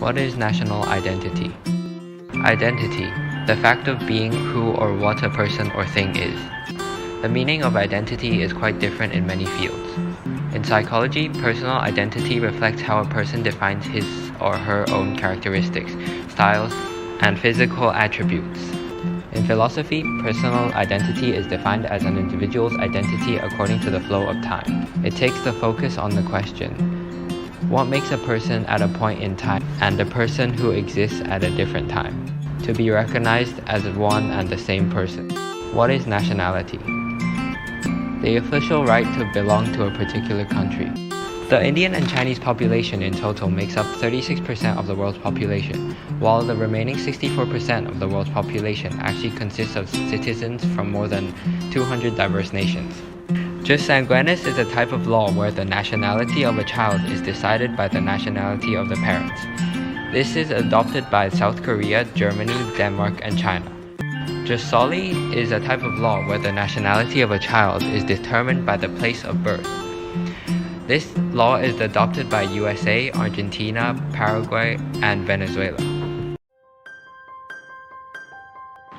What is national identity? Identity, the fact of being who or what a person or thing is. The meaning of identity is quite different in many fields. In psychology, personal identity reflects how a person defines his or her own characteristics, styles, and physical attributes. In philosophy, personal identity is defined as an individual's identity according to the flow of time. It takes the focus on the question, what makes a person at a point in time and a person who exists at a different time to be recognized as one and the same person? What is nationality? The official right to belong to a particular country. The Indian and Chinese population in total makes up 36% of the world's population, while the remaining 64% of the world's population actually consists of citizens from more than 200 diverse nations. Jus sanguinis is a type of law where the nationality of a child is decided by the nationality of the parents. This is adopted by South Korea, Germany, Denmark, and China. Jus soli is a type of law where the nationality of a child is determined by the place of birth. This law is adopted by USA, Argentina, Paraguay, and Venezuela.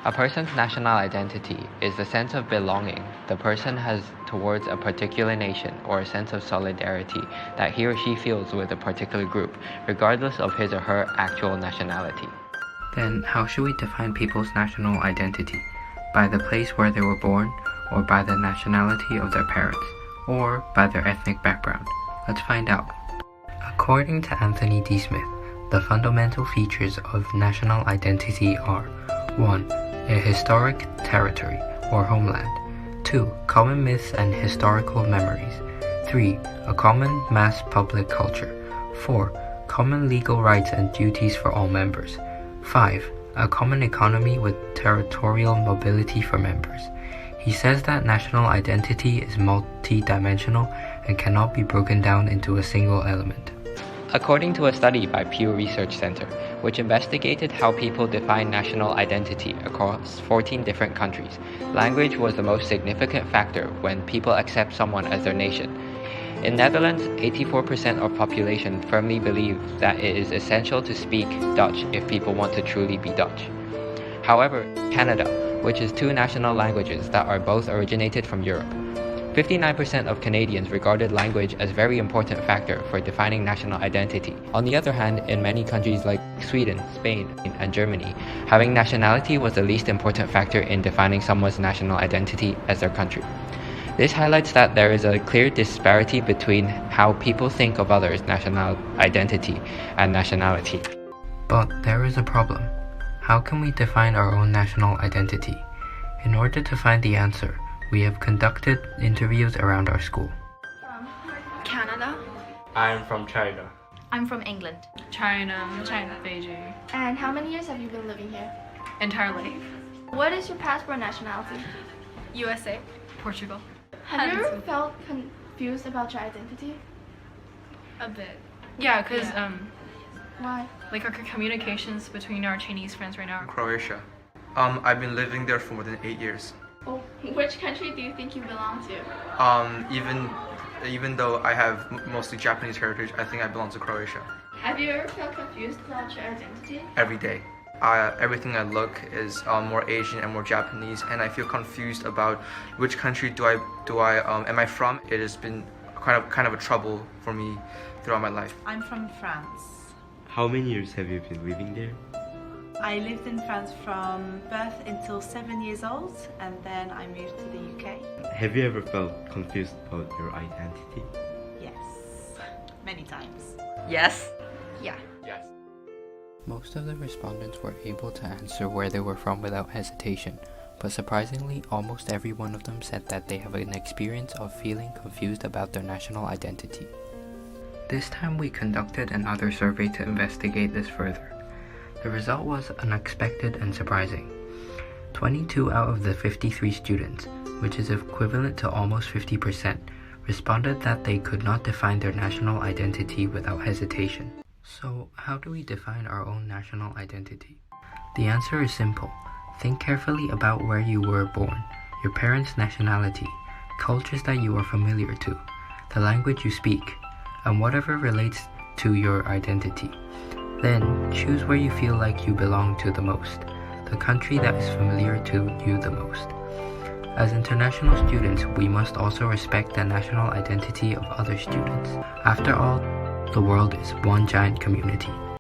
A person's national identity is the sense of belonging the person has towards a particular nation or a sense of solidarity that he or she feels with a particular group, regardless of his or her actual nationality. Then, how should we define people's national identity? By the place where they were born, or by the nationality of their parents, or by their ethnic background? Let's find out. According to Anthony D. Smith, the fundamental features of national identity are 1. A historic territory or homeland. 2. Common myths and historical memories. 3. A common mass public culture. 4. Common legal rights and duties for all members. 5. A common economy with territorial mobility for members. He says that national identity is multi-dimensional and cannot be broken down into a single element. According to a study by Pew Research Center, which investigated how people define national identity across 14 different countries, language was the most significant factor when people accept someone as their nation. In Netherlands, 84% of population firmly believe that it is essential to speak Dutch if people want to truly be Dutch. However, Canada, which is two national languages that are both originated from Europe, 59% of Canadians regarded language as a very important factor for defining national identity. On the other hand, in many countries like Sweden, Spain, and Germany, having nationality was the least important factor in defining someone's national identity as their country. This highlights that there is a clear disparity between how people think of others' national identity and nationality. But there is a problem. How can we define our own national identity? In order to find the answer, we have conducted interviews around our school. From Canada. I am from China. I'm from England. China, Beijing. And how many years have you been living here? Entire life. What is your passport nationality? USA, Portugal. Have you ever felt confused about your identity? A bit. Yeah, because Why? like our communications between our Chinese friends right now. Croatia. I've been living there for more than 8 years. Oh, which country do you think you belong to? Even though I have mostly Japanese heritage, I think I belong to Croatia. Have you ever felt confused about your identity? Every day. Everything I look is more Asian and more Japanese, and I feel confused about which country am I from. It has been kind of a trouble for me throughout my life. I'm from France. How many years have you been living there? I lived in France from birth until 7 years old, and then I moved to the UK. Have you ever felt confused about your identity? Yes, many times. Yes. Yeah. Yes. Most of the respondents were able to answer where they were from without hesitation, but surprisingly, almost every one of them said that they have an experience of feeling confused about their national identity. This time we conducted another survey to investigate this further. The result was unexpected and surprising. 22 out of the 53 students, which is equivalent to almost 50%, responded that they could not define their national identity without hesitation. So, how do we define our own national identity? The answer is simple. Think carefully about where you were born, your parents' nationality, cultures that you are familiar to, the language you speak, and whatever relates to your identity. Then, choose where you feel like you belong to the most, the country that is familiar to you the most. As international students, we must also respect the national identity of other students. After all, the world is one giant community.